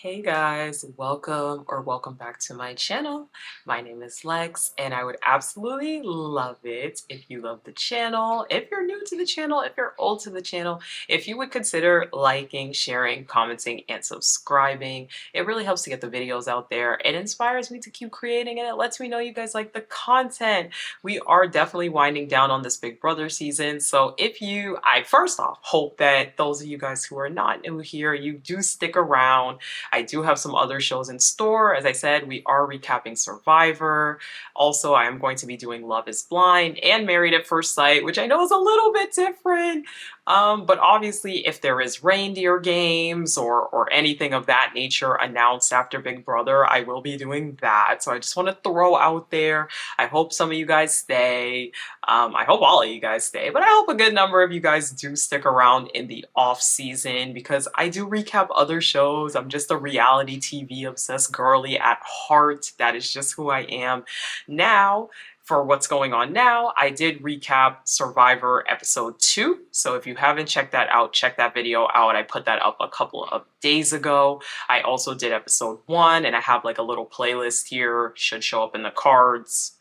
Hey guys, welcome back to my channel. My name is Lex and I would absolutely love it if you love the channel, if you're new to the channel, if you're old to the channel, if you would consider liking, sharing, commenting, and subscribing. It really helps to get the videos out there. It inspires me to keep creating and it lets me know you guys like the content. We are definitely winding down on this Big Brother season. So I first off hope that those of you guys who are not new here, you do stick around. I do have some other shows in store. As I said, we are recapping Survivor. Also, I am going to be doing Love is Blind and Married at First Sight, which I know is a little bit different. But obviously, if there is reindeer games or anything of that nature announced after Big Brother, I will be doing that. So I just want to throw out there. I hope some of you guys stay. I hope all of you guys stay, but I hope a good number of you guys do stick around in the off season because I do recap other shows. I'm just a reality TV obsessed girly at heart. That is just who I am. Now, for what's going on now, I did recap Survivor episode 2. So if you haven't checked that out, check that video out. I put that up a couple of days ago. I also did episode 1 and I have like a little playlist here. Should show up in the cards.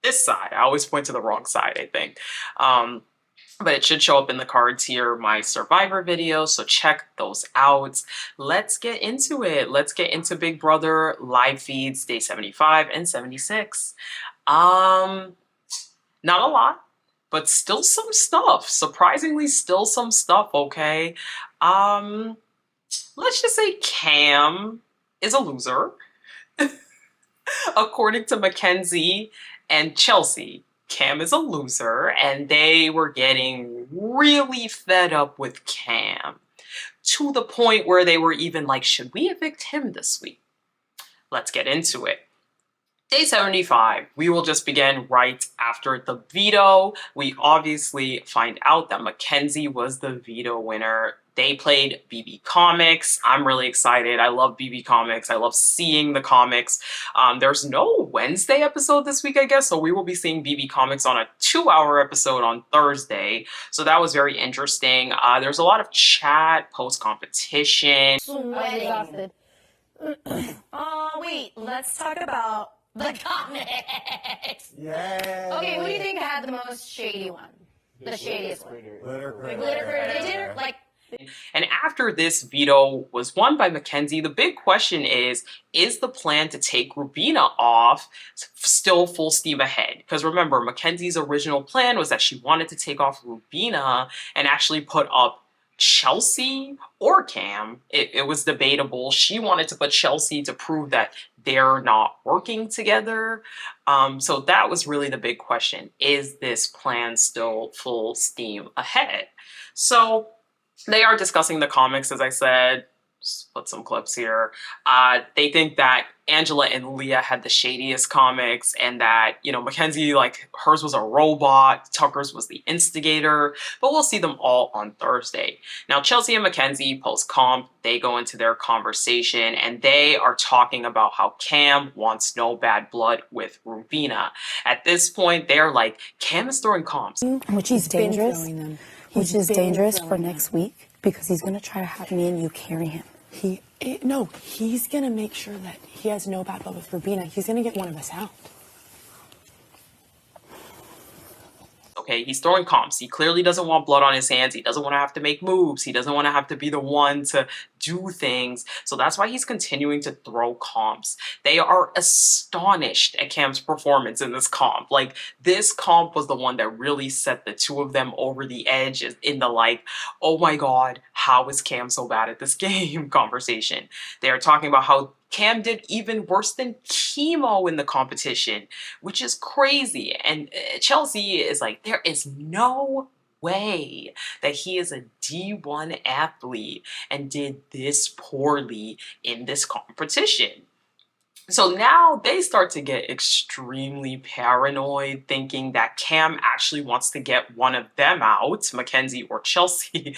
This side. I always point to the wrong side, I think. But it should show up in the cards here, my Survivor videos, so check those out. Let's get into it. Let's get into Big Brother live feeds, day 75 and 76. Not a lot, but still some stuff. Surprisingly, still some stuff, okay? Let's just say Cam is a loser. According to Mackenzie and Chelsie, Cam is a loser, and they were getting really fed up with Cam to the point where they were even like, should we evict him this week? Let's get into it. Day 75, we will just begin right after the veto. We obviously find out that Mackenzie was the veto winner. They played BB Comics. I'm really excited. I love BB Comics. I love seeing the comics. There's no Wednesday episode this week, I guess, so we will be seeing BB Comics on a 2-hour episode on Thursday. So that was very interesting. There's a lot of chat, post-competition. Sweating. Wait, let's talk about the comics. Yay! Okay, who do you think had the most shady one? The shadiest one. Glitter. They did like. And after this veto was won by Mackenzie, the big question is the plan to take Rubina off still full steam ahead? Because remember, Mackenzie's original plan was that she wanted to take off Rubina and actually put up Chelsie or Cam. It was debatable. She wanted to put Chelsie to prove that they're not working together. So that was really the big question. Is this plan still full steam ahead? So they are discussing the comics, as I said. Just put some clips here. They think that Angela and Leah had the shadiest comics and that, Mackenzie, like, hers was a robot, Tucker's was the instigator, but we'll see them all on Thursday. Now, Chelsie and Mackenzie, post-comp, they go into their conversation and they are talking about how Cam wants no bad blood with Rubina. At this point, they're like, Cam is throwing comps. Which is dangerous. Which is dangerous for next week because he's going to try to have me and you carry him. He's going to make sure that he has no bad blood with Rubina. He's going to get one of us out. Okay, he's throwing comps. He clearly doesn't want blood on his hands. He doesn't want to have to make moves. He doesn't want to have to be the one to do things. So that's why he's continuing to throw comps. They are astonished at Cam's performance in this comp. Like, this comp was the one that really set the two of them over the edge in the like, oh my God, how is Cam so bad at this game conversation. They are talking about how Cam did even worse than Chemo in the competition, which is crazy. And Chelsie is like, there is no way that he is a D1 athlete and did this poorly in this competition. So now they start to get extremely paranoid, thinking that Cam actually wants to get one of them out, Mackenzie or Chelsie,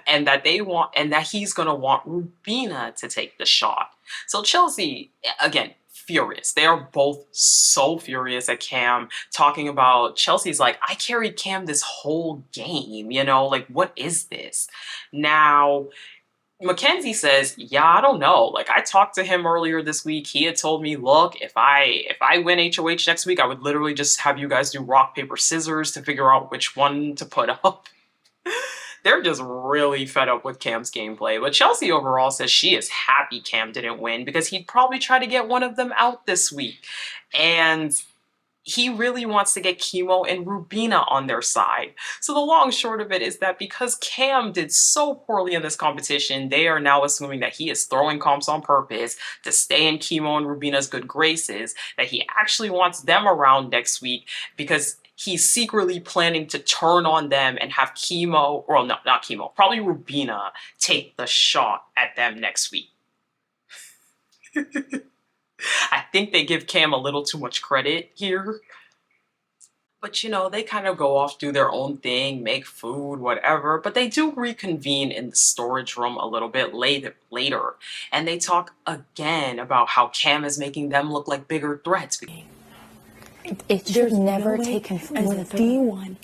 and that he's gonna want Rubina to take the shot. So Chelsie, again, furious. They are both so furious at Cam, talking about Chelsea's like, I carried Cam this whole game, like, what is this? Now, Mackenzie says, "Yeah, I don't know. Like I talked to him earlier this week. He had told me, look, if I win HOH next week, I would literally just have you guys do rock paper scissors to figure out which one to put up." They're just really fed up with Cam's gameplay. But Chelsie overall says she is happy Cam didn't win because he'd probably try to get one of them out this week. And he really wants to get Chemo and Rubina on their side. So the long short of it is that because Cam did so poorly in this competition, they are now assuming that he is throwing comps on purpose to stay in Chemo and Rubina's good graces, that he actually wants them around next week because he's secretly planning to turn on them and have Chemo, or no, not Chemo, probably Rubina take the shot at them next week. I think they give Cam a little too much credit here. But you know, they kind of go off, do their own thing, make food, whatever. But they do reconvene in the storage room a little bit later. And they talk again about how Cam is making them look like bigger threats. It should never no way taken as more a than 30 D1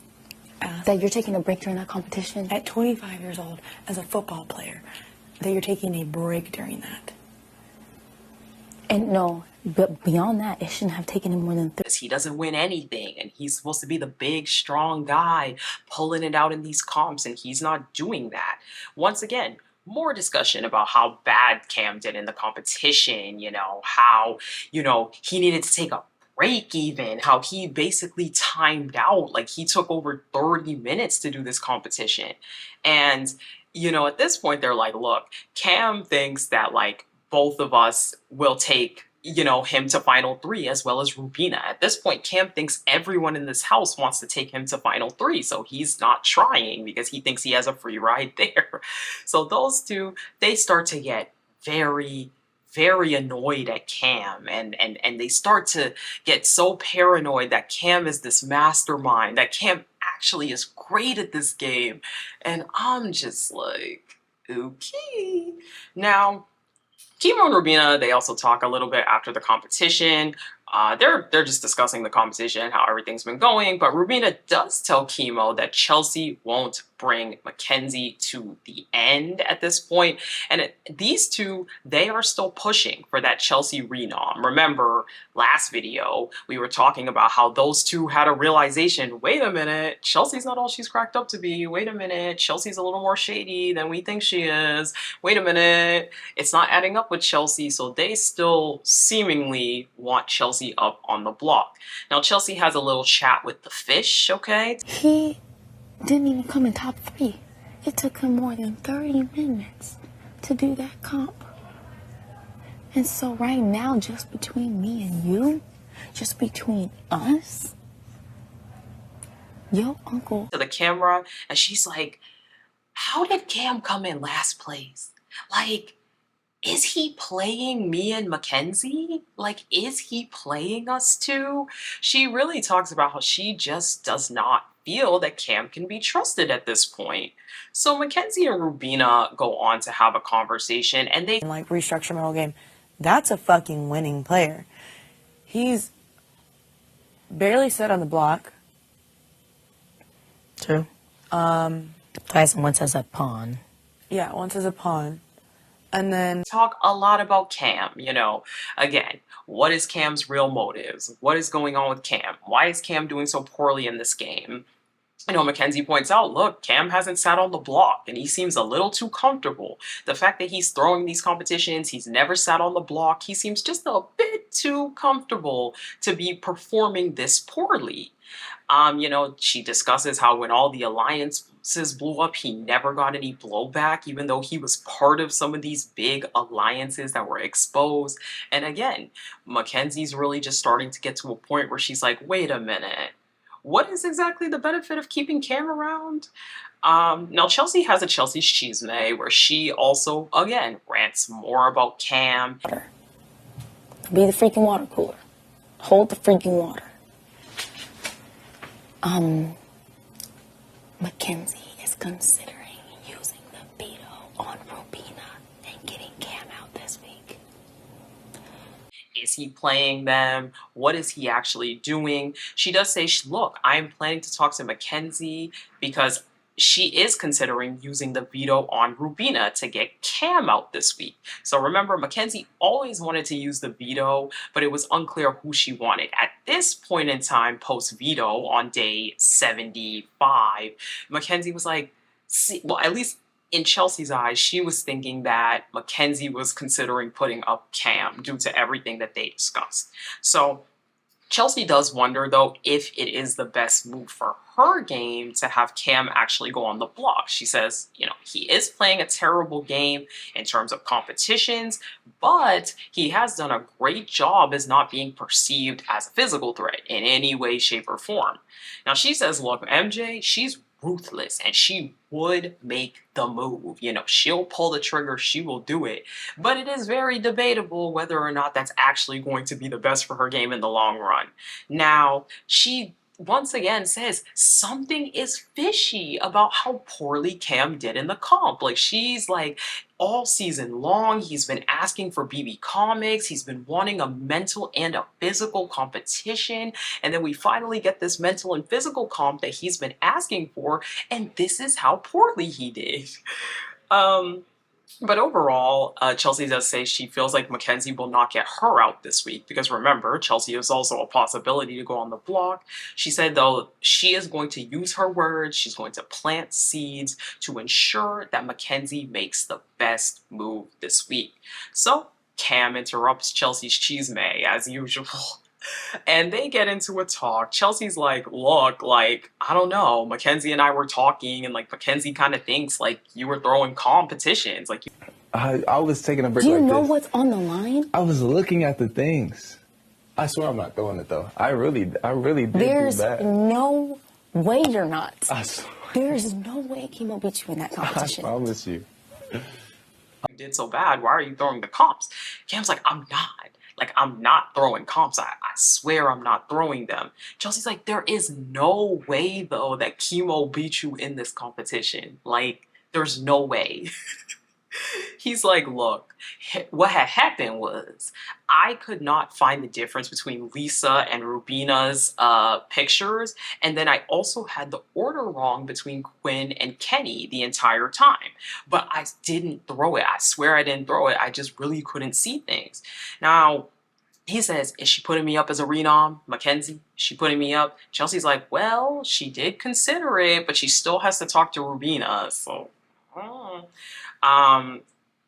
that you're taking a break during that competition. at 25 years old as a football player that you're taking a break during that. And no, but beyond that, it shouldn't have taken him more than 30. He doesn't win anything, and he's supposed to be the big, strong guy pulling it out in these comps, and he's not doing that. Once again, more discussion about how bad Cam did in the competition, how, he needed to take a break even, how he basically timed out, like he took over 30 minutes to do this competition. And, at this point, they're like, look, Cam thinks that, like, both of us will take him to final three as well as Rubina. At this point, Cam thinks everyone in this house wants to take him to final three, so he's not trying because he thinks he has a free ride there. So those two, they start to get very, very annoyed at Cam, and they start to get so paranoid that Cam is this mastermind, that Cam actually is great at this game. And I'm just like, okay. Now, Chemo and Rubina, they also talk a little bit after the competition. They're just discussing the competition, how everything's been going. But Rubina does tell Chemo that Chelsie won't bring Mackenzie to the end at this point. And these two, they are still pushing for that Chelsie renom. Remember, last video, we were talking about how those two had a realization. Wait a minute, Chelsea's not all she's cracked up to be. Wait a minute, Chelsea's a little more shady than we think she is. Wait a minute, it's not adding up with Chelsie. So they still seemingly want Chelsie up on the block. Now, Chelsie has a little chat with the fish, okay? He didn't even come in top 3. It took him more than 30 minutes to do that comp. And so right now, just between me and you, just between us, your uncle... To the camera, and she's like, how did Cam come in last place? Like, is he playing me and Mackenzie? Like, is he playing us two? She really talks about how she just does not feel that Cam can be trusted at this point. So Mackenzie and Rubina go on to have a conversation, and they Like, restructure my whole game. That's a fucking winning player. He's barely set on the block. True. Tyson once as a pawn. Yeah, once as a pawn. And then talk a lot about Cam, Again, what is Cam's real motives? What is going on with Cam? Why is Cam doing so poorly in this game? Mackenzie points out, look, Cam hasn't sat on the block, and he seems a little too comfortable. The fact that he's throwing these competitions, he's never sat on the block, he seems just a bit too comfortable to be performing this poorly. She discusses how when all the alliances blew up, he never got any blowback, even though he was part of some of these big alliances that were exposed. And again, Mackenzie's really just starting to get to a point where she's like, wait a minute, what is exactly the benefit of keeping Cam around? Now, Chelsie has a Chelsea's Chisme, where she also, again, rants more about Cam. Be the freaking water cooler. Hold the freaking water. Mackenzie is considering using the veto on Rubina and getting Cam out this week. Is he playing them? What is he actually doing? She does say, look, I'm planning to talk to Mackenzie because she is considering using the veto on Rubina to get Cam out this week. So remember, Mackenzie always wanted to use the veto, but it was unclear who she wanted. At this point in time, post veto on day 75, Mackenzie was like, see, well, at least in Chelsea's eyes, she was thinking that Mackenzie was considering putting up Cam due to everything that they discussed. So Chelsea does wonder, though, if it is the best move for her game to have Cam actually go on the block. She says, he is playing a terrible game in terms of competitions, but he has done a great job as not being perceived as a physical threat in any way, shape, or form. Now, she says, look, MJ, she's ruthless and she would make the move. She'll pull the trigger, she will do it. But it is very debatable whether or not that's actually going to be the best for her game in the long run. Now, she once again says something is fishy about how poorly Cam did in the comp. Like, she's like, all season long, he's been asking for BB comics. He's been wanting a mental and a physical competition. And then we finally get this mental and physical comp that he's been asking for. And this is how poorly he did. But overall, Chelsea does say she feels like Mackenzie will not get her out this week because remember, Chelsea is also a possibility to go on the block. She said, though, she is going to use her words. She's going to plant seeds to ensure that Mackenzie makes the best move this week. So Cam interrupts Chelsea's chisme as usual. And they get into a talk. Chelsea's like, look, like, I don't know. Mackenzie and I were talking, and like Mackenzie kind of thinks like you were throwing competitions. Like, I was taking a break Do you like know this. what's on the line? I was looking at the things. I swear I'm not throwing it though. I really did There's do bad. no way you're not. I swear. There's no way Chemo beat you in that I competition. promise you. you did so bad. Why are you throwing the comps? Cam's like, I'm not. Like, I'm not throwing comps. I swear I'm not throwing them. Chelsea's like, there is no way, though, that Chemo beat you in this competition. Like, there's no way. He's like, look, what had happened was I could not find the difference between Lisa and Rubina's pictures. And then I also had the order wrong between Quinn and Kenny the entire time. But I didn't throw it. I swear I didn't throw it. I just really couldn't see things. Now, he says, is she putting me up as a renom? Mackenzie, is she putting me up? Chelsea's like, well, she did consider it, but she still has to talk to Rubina. So,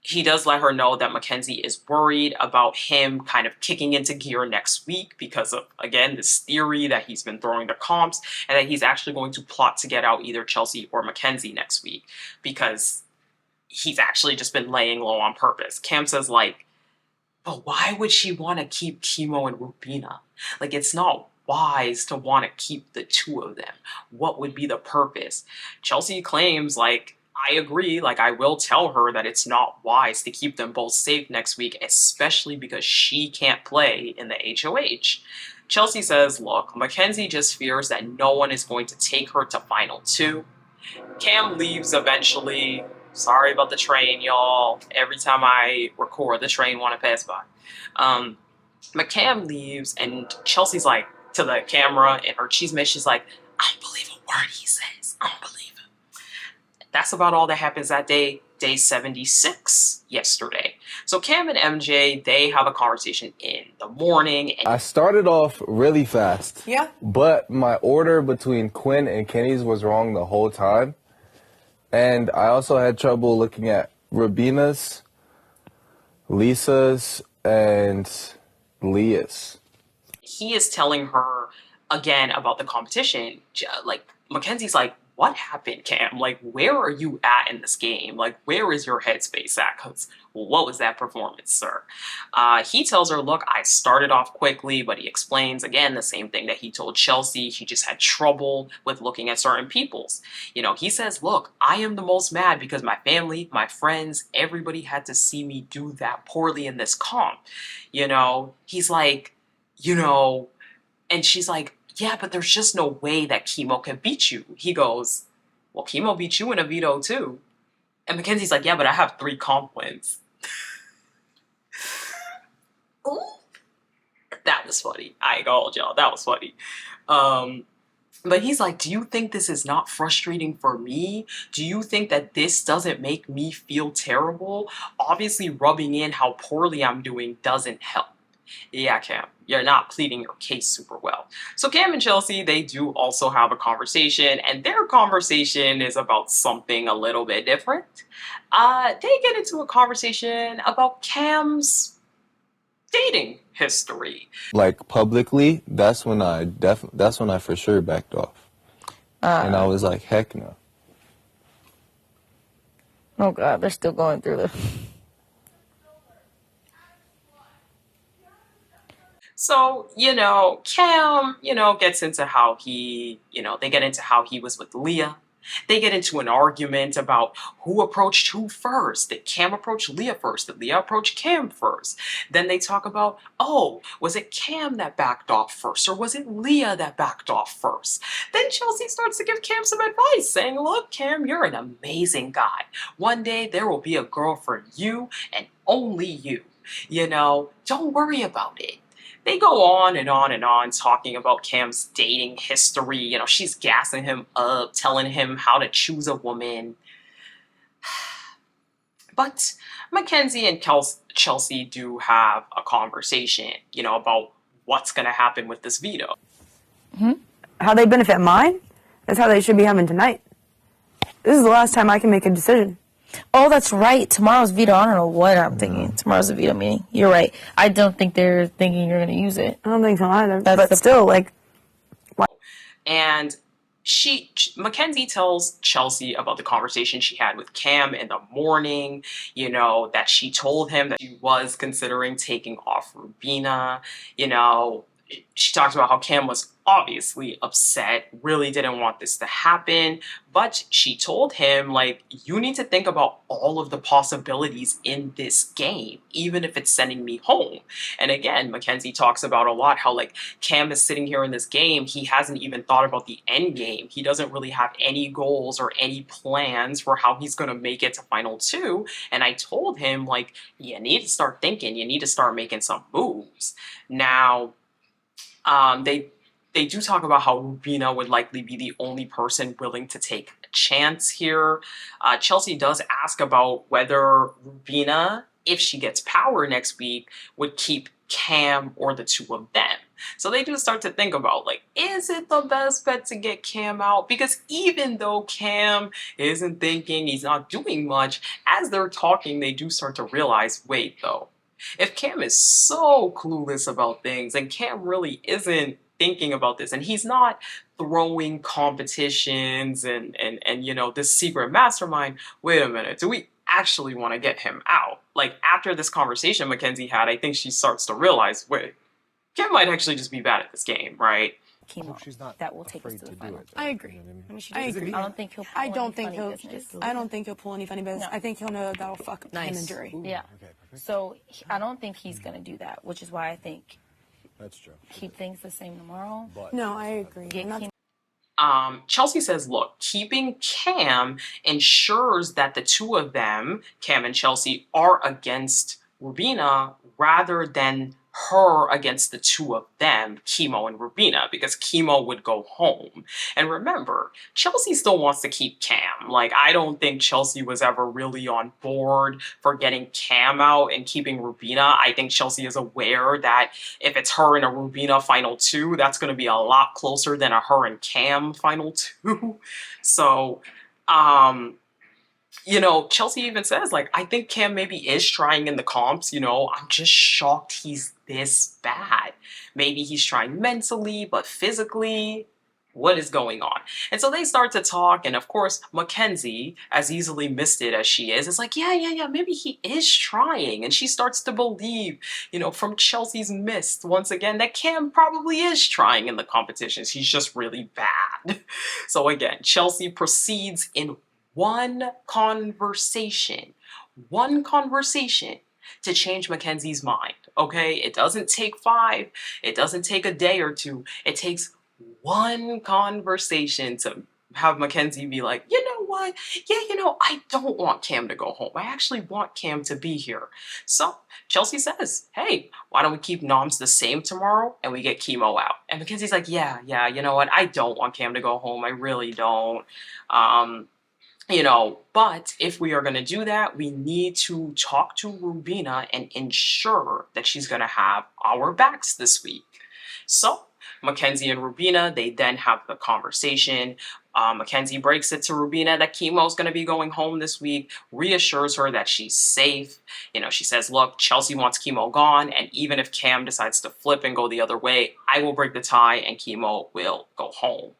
he does let her know that Mackenzie is worried about him kind of kicking into gear next week because of, again, this theory that he's been throwing the comps and that he's actually going to plot to get out either Chelsie or Mackenzie next week because he's actually just been laying low on purpose. Cam says, like, but why would she want to keep Chemo and Rubina? Like, it's not wise to want to keep the two of them. What would be the purpose? Chelsie claims, like, I agree, like, I will tell her that it's not wise to keep them both safe next week, especially because she can't play in the HOH. Chelsie says, look, Mackenzie just fears that no one is going to take her to Final 2. Cam leaves eventually. Sorry about the train, y'all. Every time I record, the train want to pass by. But Cam leaves, and Chelsea's like, to the camera, and her chisme, she's like, I don't believe a word he says. I don't believe him. That's about all that happens that day 76, yesterday. So Cam and MJ, they have a conversation in the morning. And I started off really fast. Yeah. But my order between Quinn and Kenny's was wrong the whole time. And I also had trouble looking at Rubina's, Lisa's, and Leah's. he is telling her again about the competition. Like, Mackenzie's like, what happened, Cam? Like, where are you at in this game? Like, where is your headspace at? Because what was that performance, sir? He tells her, look, I started off quickly, but he explains, again, the same thing that he told Chelsie. He just had trouble with looking at certain people's. He says, look, I am the most mad because my family, my friends, everybody had to see me do that poorly in this comp. He's like, and she's like, yeah, but there's just no way that Chemo can beat you. He goes, well, Chemo beat you in a veto too. And Mackenzie's like, yeah, but I have 3 comp wins. Ooh. That was funny. I ain't gonna hold y'all. That was funny. But he's like, do you think this is not frustrating for me? Do you think that this doesn't make me feel terrible? Obviously, rubbing in how poorly I'm doing doesn't help. Yeah, Cam, you're not pleading your case super well. So Cam and Chelsie, they do also have a conversation, and their conversation is about something a little bit different. They get into a conversation about Cam's dating history. Like publicly, that's when I for sure backed off. And I was like, heck no. Oh God, they're still going through this. So, Cam, gets into how they get into how he was with Leah. They get into an argument about who approached who first. Did Cam approach Leah first? Did Leah approach Cam first? Then they talk about, oh, was it Cam that backed off first, or was it Leah that backed off first? Then Chelsie starts to give Cam some advice, saying, look, Cam, you're an amazing guy. One day there will be a girl for you and only you. Don't worry about it. They go on and on and on talking about Cam's dating history. She's gassing him up, telling him how to choose a woman. But Mackenzie and Chelsie do have a conversation, about what's going to happen with this veto. How they benefit mine? That's how they should be having tonight. This is the last time I can make a decision. Oh, that's right. Tomorrow's veto. I don't know what I'm thinking. Tomorrow's a veto meeting. You're right. I don't think they're thinking you're going to use it. I don't think so either. That's But still, like, And Mackenzie tells Chelsie about the conversation she had with Cam in the morning, that she told him that she was considering taking off Rubina. She talks about how Cam was obviously upset, really didn't want this to happen, but she told him, like, you need to think about all of the possibilities in this game, even if it's sending me home. And again, Mackenzie talks about a lot how, like, Cam is sitting here in this game, he hasn't even thought about the end game. He doesn't really have any goals or any plans for how he's going to make it to Final 2. And I told him, like, you need to start thinking, you need to start making some moves. Now, they do talk about how Rubina would likely be the only person willing to take a chance here. Chelsie does ask about whether Rubina, if she gets power next week, would keep Cam or the two of them. So they do start to think about, like, is it the best bet to get Cam out? Because even though Cam isn't thinking, he's not doing much, as they're talking, they do start to realize, wait, though. If Cam is so clueless about things and Cam really isn't thinking about this and he's not throwing competitions and this secret mastermind, wait a minute, do we actually want to get him out? Like, after this conversation Mackenzie had, I think she starts to realize, wait, Cam might actually just be bad at this game, right? Chemo. She's not That will take us afraid to the to do final. it. I agree. I agree. I don't think he'll. I pull don't any think funny he'll. business. I don't think he'll pull any funny business. No. I think he'll know that'll fuck him and jury. Yeah. So I don't think he's gonna do that, which is why I think That's true. keep things the same tomorrow. No, I agree. Get And that's- chemo. Chelsie says, look, keeping Cam ensures that the two of them, Cam and Chelsie, are against Rubina rather than her against the two of them, Chemo and Rubina, because Chemo would go home. And remember, Chelsie still wants to keep Cam. Like, I don't think Chelsie was ever really on board for getting Cam out and keeping Rubina. I think Chelsie is aware that if it's her and a Rubina Final 2, that's going to be a lot closer than a her and Cam Final 2. So, Chelsie even says, like, I think Cam maybe is trying in the comps, I'm just shocked he's this bad. Maybe he's trying mentally, but physically, what is going on? And so they start to talk, and of course, Mackenzie, as easily misted as she is like, yeah, maybe he is trying. And she starts to believe, from Chelsea's mist, once again, that Cam probably is trying in the competitions. He's just really bad. So again, Chelsie proceeds in one conversation to change Mackenzie's mind, okay? It doesn't take 5, it doesn't take a day or 2, it takes one conversation to have Mackenzie be like, you know what? Yeah, I don't want Cam to go home. I actually want Cam to be here. So Chelsie says, hey, why don't we keep noms the same tomorrow and we get chemo out? And Mackenzie's like, yeah, you know what? I don't want Cam to go home. I really don't. But if we are going to do that, we need to talk to Rubina and ensure that she's going to have our backs this week. So Mackenzie and Rubina, they then have the conversation. Mackenzie breaks it to Rubina that chemo's going to be going home this week, reassures her that she's safe. She says, look, Chelsie wants chemo gone, and even if Cam decides to flip and go the other way, I will break the tie and chemo will go home.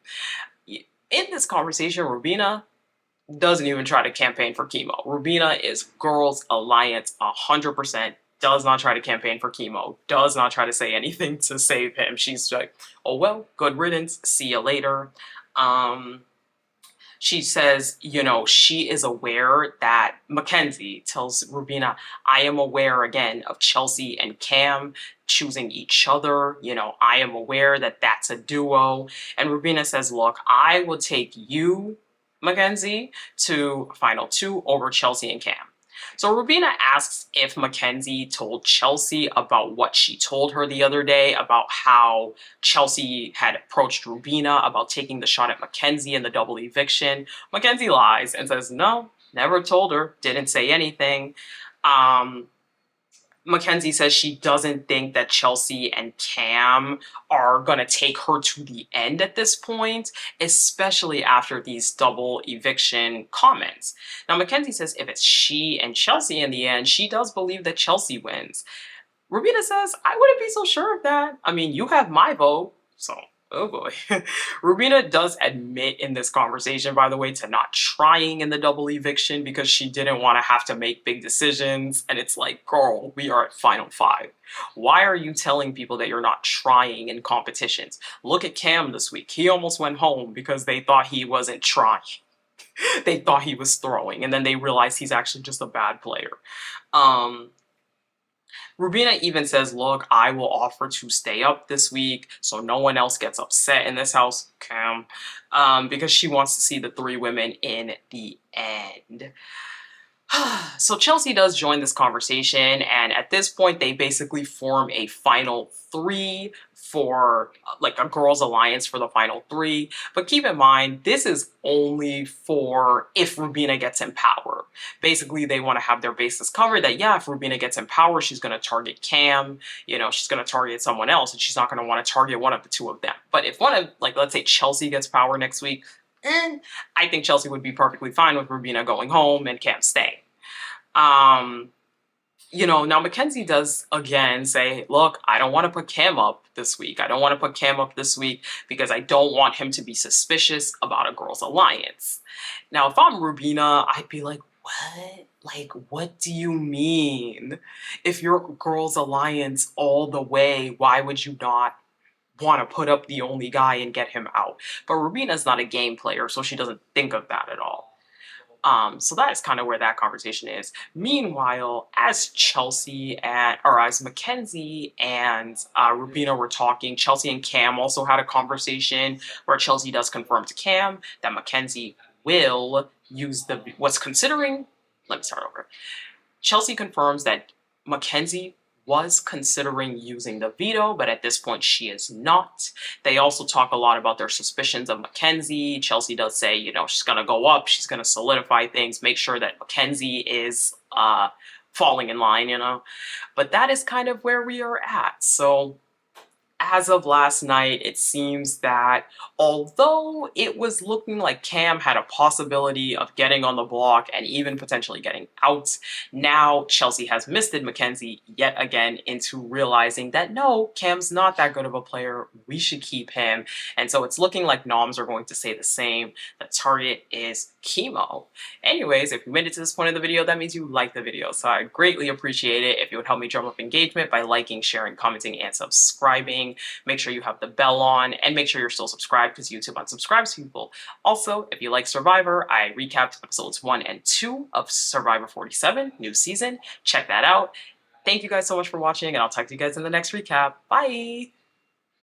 In this conversation, Rubina doesn't even try to campaign for chemo. Rubina is Girls Alliance 100%. Does not try to campaign for chemo. Does not try to say anything to save him. She's like, oh well, good riddance. See you later. She says, she is aware that Mackenzie tells Rubina, I am aware again of Chelsie and Cam choosing each other. I am aware that that's a duo. And Rubina says, look, I will take you, Mackenzie, to final two over Chelsie and Cam. So Rubina asks if Mackenzie told Chelsie about what she told her the other day about how Chelsie had approached Rubina about taking the shot at Mackenzie in the double eviction. Mackenzie lies and says, no, never told her, didn't say anything. Mackenzie says she doesn't think that Chelsie and Cam are going to take her to the end at this point, especially after these double eviction comments. Now, Mackenzie says if it's she and Chelsie in the end, she does believe that Chelsie wins. Rubina says, I wouldn't be so sure of that. I mean, you have my vote, so... oh boy. Rubina does admit in this conversation, by the way, to not trying in the double eviction because she didn't want to have to make big decisions. And it's like, girl, we are at final five. Why are you telling people that you're not trying in competitions? Look at Cam this week. He almost went home because they thought he wasn't trying. They thought he was throwing, and then they realized he's actually just a bad player. Rubina even says, look, I will offer to stay up this week so no one else gets upset in this house, Cam, because she wants to see the three women in the end. So Chelsie does join this conversation, and at this point, they basically form a final three for like a girls' alliance for the final three. But keep in mind, this is only for if Rubina gets in power. Basically, they want to have their bases covered that, yeah, if Rubina gets in power, she's going to target Cam, she's going to target someone else, and she's not going to want to target one of the two of them. But if one of, like, let's say Chelsie gets power next week, I think Chelsie would be perfectly fine with Rubina going home and Cam staying. Now Mackenzie does again say, look, I don't want to put Cam up this week. I don't want to put Cam up this week because I don't want him to be suspicious about a girls' alliance. Now, if I'm Rubina, I'd be like, what? Like, what do you mean? If you're girls' alliance all the way, why would you not want to put up the only guy and get him out? But Rubina's not a game player, so she doesn't think of that at all. So that is kind of where that conversation is. Meanwhile, as as Mackenzie and Rubina were talking, Chelsie and Cam also had a conversation where Chelsie does confirm to Cam that Mackenzie will use Chelsie confirms that Mackenzie was considering using the veto, but at this point she is not. They also talk a lot about their suspicions of Mackenzie. Chelsie does say, she's going to go up, she's going to solidify things, make sure that Mackenzie is falling in line, But that is kind of where we are at. So as of last night, it seems that although it was looking like Cam had a possibility of getting on the block and even potentially getting out, now Chelsie has misted Mackenzie yet again into realizing that no, Cam's not that good of a player, we should keep him. And so it's looking like noms are going to say the same. The target is chemo. Anyways, if you made it to this point of the video, that means you liked the video. So I greatly appreciate it if you would help me drum up engagement by liking, sharing, commenting, and subscribing. Make sure you have the bell on and make sure you're still subscribed because YouTube unsubscribes people. Also, if you like Survivor, I recapped episodes 1 and 2 of Survivor 47, new season. Check that out. Thank you guys so much for watching, and I'll talk to you guys in the next recap. Bye!